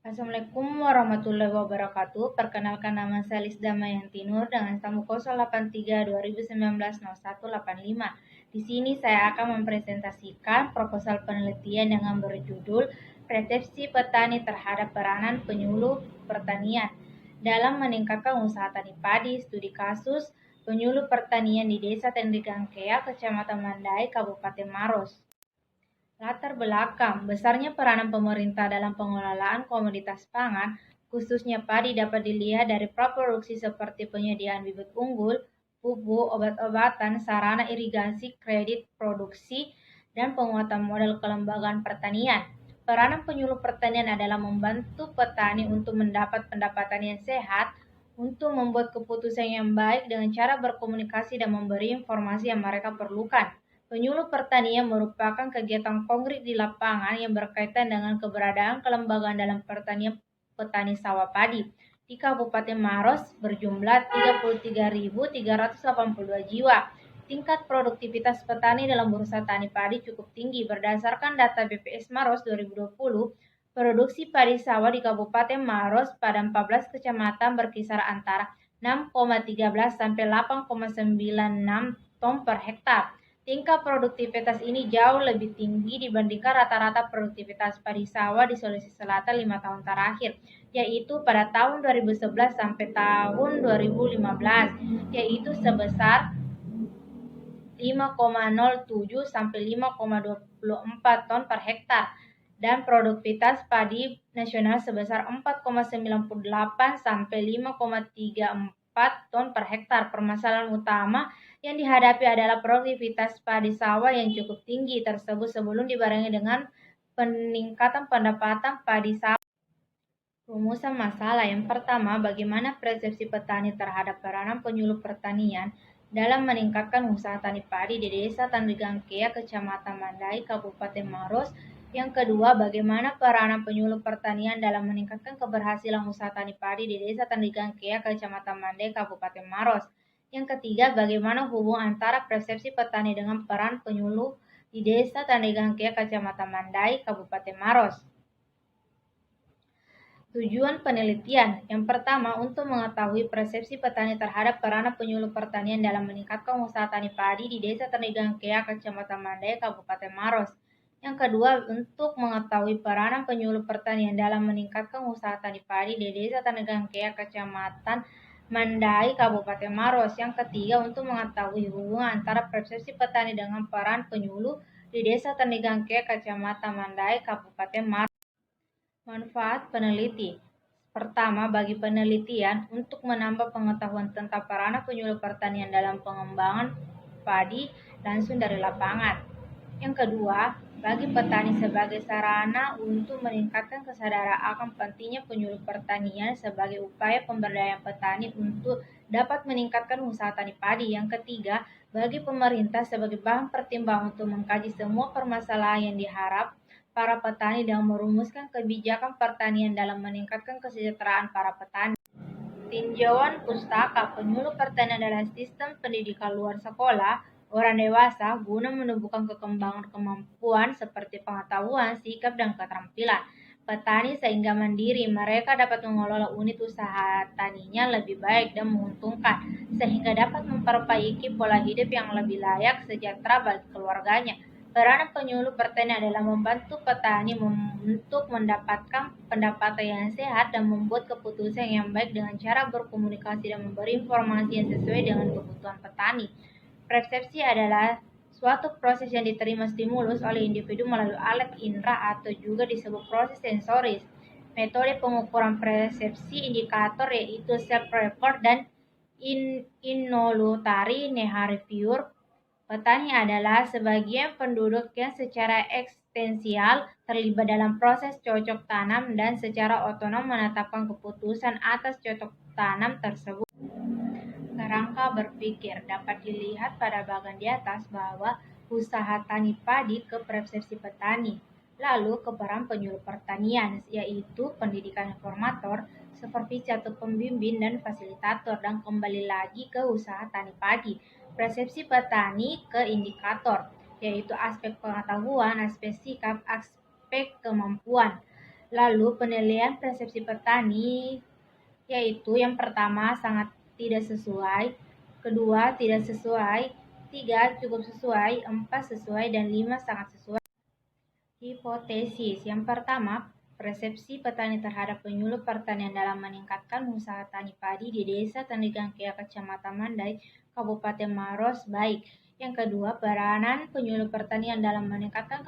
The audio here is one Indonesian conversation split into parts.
Assalamualaikum warahmatullahi wabarakatuh. Perkenalkan, nama saya Lisda Mayanti Nur dengan stamp 083 2019 0185. Di sini saya akan mempresentasikan proposal penelitian dengan berjudul Persepsi Petani terhadap Peranan Penyuluh Pertanian dalam meningkatkan usaha tani padi. Studi kasus penyuluh pertanian di Desa Tendrigangkea, Kecamatan Mandai, Kabupaten Maros. Latar belakang besarnya peranan pemerintah dalam pengelolaan komoditas pangan, khususnya padi, dapat dilihat dari praproduksi seperti penyediaan bibit unggul, pupuk, obat-obatan, sarana irigasi, kredit produksi, dan penguatan modal kelembagaan pertanian. Peranan penyuluh pertanian adalah membantu petani untuk mendapat pendapatan yang sehat, untuk membuat keputusan yang baik dengan cara berkomunikasi dan memberi informasi yang mereka perlukan. Penyuluh pertanian merupakan kegiatan konkret di lapangan yang berkaitan dengan keberadaan kelembagaan dalam pertanian petani sawah padi di Kabupaten Maros berjumlah 33.382 jiwa. Tingkat produktivitas petani dalam berusaha tani padi cukup tinggi. Berdasarkan data BPS Maros 2020, produksi padi sawah di Kabupaten Maros pada 14 kecamatan berkisar antara 6,13 sampai 8,96 ton per hektar. Tingkat produktivitas ini jauh lebih tinggi dibandingkan rata-rata produktivitas padi sawah di Sulawesi Selatan 5 tahun terakhir, yaitu pada tahun 2011 sampai tahun 2015, yaitu sebesar 5,07 sampai 5,24 ton per hektar, dan produktivitas padi nasional sebesar 4,98 sampai 5,34 ton per hektar. Permasalahan utama yang dihadapi adalah produktivitas padi sawah yang cukup tinggi tersebut sebelum dibarengi dengan peningkatan pendapatan padi sawah. Rumusan masalah yang pertama, bagaimana persepsi petani terhadap peranan penyuluh pertanian dalam meningkatkan usaha tani padi di Desa Tandrigangkea, Kecamatan Mandai, Kabupaten Maros. Yang kedua, bagaimana peranan penyuluh pertanian dalam meningkatkan keberhasilan usaha tani padi di Desa Tandrigangkea, Kecamatan Mandai, Kabupaten Maros. Yang ketiga, bagaimana hubungan antara persepsi petani dengan peran penyuluh di Desa Tandrigangkea, Kecamatan Mandai, Kabupaten Maros. Tujuan penelitian yang pertama, untuk mengetahui persepsi petani terhadap peranan penyuluh pertanian dalam meningkatkan usaha tani padi di Desa Tandrigangkea, Kecamatan Mandai, Kabupaten Maros. Yang kedua, untuk mengetahui peranan penyuluh pertanian dalam meningkatkan usaha tani padi di Desa Tandrigangkea, Kecamatan Mandai, Kabupaten Maros. Yang ketiga, untuk mengetahui hubungan antara persepsi petani dengan peran penyuluh di Desa Tandrigangkea, Kecamatan Mandai, Kabupaten Maros. Manfaat peneliti. Pertama, bagi penelitian untuk menambah pengetahuan tentang peranan penyuluh pertanian dalam pengembangan padi langsung dari lapangan. Yang kedua, bagi petani sebagai sarana untuk meningkatkan kesadaran akan pentingnya penyuluh pertanian sebagai upaya pemberdayaan petani untuk dapat meningkatkan usaha tani padi. Yang ketiga, bagi pemerintah sebagai bahan pertimbangan untuk mengkaji semua permasalahan yang diharap para petani dan merumuskan kebijakan pertanian dalam meningkatkan kesejahteraan para petani. Tinjauan pustaka penyuluh pertanian adalah sistem pendidikan luar sekolah orang dewasa guna menumbuhkan kekembangan kemampuan seperti pengetahuan, sikap, dan keterampilan petani sehingga mandiri. Mereka dapat mengelola unit usaha taninya lebih baik dan menguntungkan, sehingga dapat memperbaiki pola hidup yang lebih layak sejahtera bagi keluarganya. Peranan penyuluh pertanian adalah membantu petani untuk mendapatkan pendapatan yang sehat dan membuat keputusan yang baik dengan cara berkomunikasi dan memberi informasi yang sesuai dengan kebutuhan petani. Persepsi adalah suatu proses yang diterima stimulus oleh individu melalui alat indera atau juga disebut proses sensoris. Metode pengukuran persepsi indikator yaitu self-report dan involuntary behavior. Petani adalah sebagian penduduk yang secara eksistensial terlibat dalam proses cocok tanam dan secara otonom menetapkan keputusan atas cocok tanam tersebut. Kerangka berpikir dapat dilihat pada bagian di atas bahwa usaha tani padi ke persepsi petani, lalu ke peran penyuluh pertanian, yaitu pendidikan informator, supervisi atau pembimbing, dan fasilitator, dan kembali lagi ke usaha tani padi. Persepsi petani ke indikator, yaitu aspek pengetahuan, aspek sikap, aspek kemampuan. Lalu penilaian persepsi petani yaitu yang pertama sangat tidak sesuai, kedua tidak sesuai, tiga cukup sesuai, empat sesuai, dan lima sangat sesuai. Hipotesis yang pertama, persepsi petani terhadap penyuluh pertanian dalam meningkatkan usaha tani padi di Desa Tanegangkea, Kecamatan Mandai, Kabupaten Maros baik. Yang kedua, peranan penyuluh pertanian dalam meningkatkan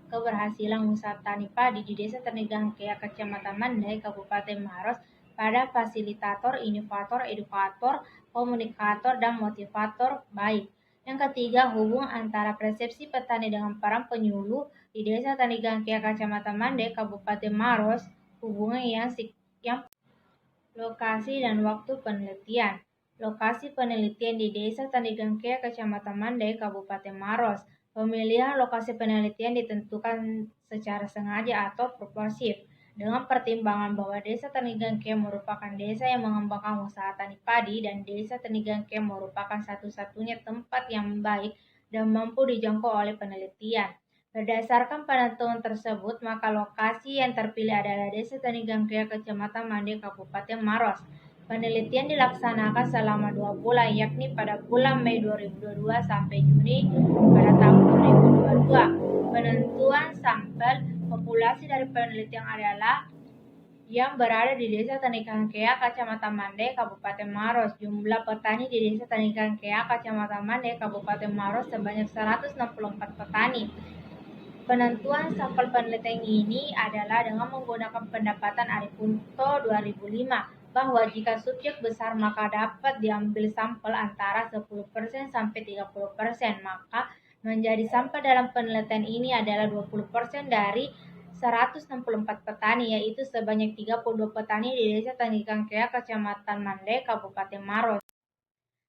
keberhasilan usaha tani padi di Desa Tanegangkea, Kecamatan Mandai, Kabupaten Maros pada fasilitator, inovator, edukator, komunikator, dan motivator baik. Yang ketiga, hubungan antara persepsi petani dengan peran penyuluh di Desa Tanegangkea, Kecamatan Mandai, Kabupaten Maros, hubungan yang lokasi dan waktu penelitian. Lokasi penelitian di Desa Tanegangkea, Kecamatan Mandai, Kabupaten Maros. Pemilihan lokasi penelitian ditentukan secara sengaja atau proporsif dengan pertimbangan bahwa Desa Tanegangkea merupakan desa yang mengembangkan usaha tani padi dan Desa Tanegangkea merupakan satu-satunya tempat yang baik dan mampu dijangkau oleh penelitian. Berdasarkan penentuan tersebut, maka lokasi yang terpilih adalah Desa Tanegangkea, Kecamatan Mandai, Kabupaten Maros. Penelitian dilaksanakan selama 2 bulan, yakni pada bulan Mei 2022 sampai Juni pada tahun 2022. Penentuan sampel populasi dari penelitian adalah yang berada di Desa Tanegangkea, Kecamatan Mandai, Kabupaten Maros. Jumlah petani di Desa Tanegangkea, Kecamatan Mandai, Kabupaten Maros sebanyak 164 petani. Penentuan sampel penelitian ini adalah dengan menggunakan pendapatan Aripunto 2005 bahwa jika subjek besar maka dapat diambil sampel antara 10% sampai 30%, maka menjadi sampel dalam penelitian ini adalah 20% dari 164 petani, yaitu sebanyak 32 petani di Desa Tanegangkea, Kecamatan Mandai, Kabupaten Maros.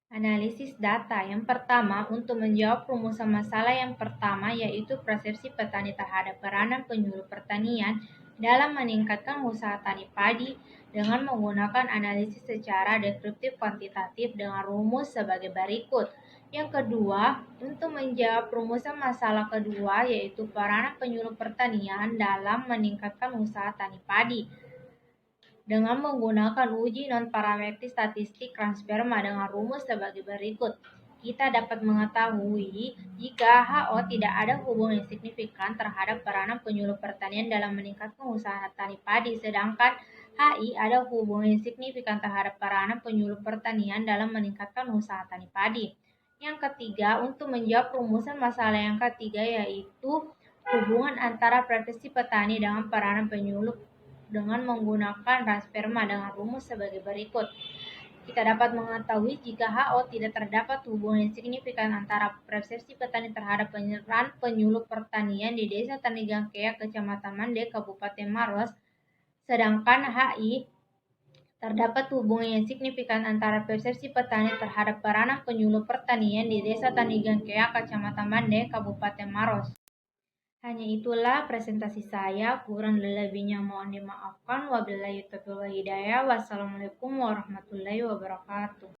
Analisis data yang pertama, untuk menjawab rumusan masalah yang pertama yaitu persepsi petani terhadap peranan penyuluh pertanian dalam meningkatkan usaha tani padi dengan menggunakan analisis secara deskriptif kuantitatif dengan rumus sebagai berikut. Yang kedua, untuk menjawab rumusan masalah kedua yaitu peranan penyuluh pertanian dalam meningkatkan usaha tani padi dengan menggunakan uji non-parametrik statistik transferma dengan rumus sebagai berikut. Kita dapat mengetahui jika HO tidak ada hubungan signifikan terhadap peranan penyuluh pertanian dalam meningkatkan usaha tani padi, sedangkan HI ada hubungan signifikan terhadap peranan penyuluh pertanian dalam meningkatkan usaha tani padi. Yang ketiga, untuk menjawab rumusan masalah yang ketiga yaitu hubungan antara persepsi petani dengan peranan penyuluh dengan menggunakan transferma dengan rumus sebagai berikut. Kita dapat mengetahui jika HO tidak terdapat hubungan signifikan antara persepsi petani terhadap peran penyuluh pertanian di Desa Tanegangkea, Kecamatan Mandai, Kabupaten Maros, sedangkan HI terdapat hubungan yang signifikan antara persepsi petani terhadap peranan penyuluh pertanian di Desa Tanegangkea, Kecamatan Mandai, Kabupaten Maros. Hanya itulah presentasi saya, kurang lebihnya mohon dimaafkan. Wabillahi taufiq wal hidayah. Wassalamualaikum warahmatullahi wabarakatuh.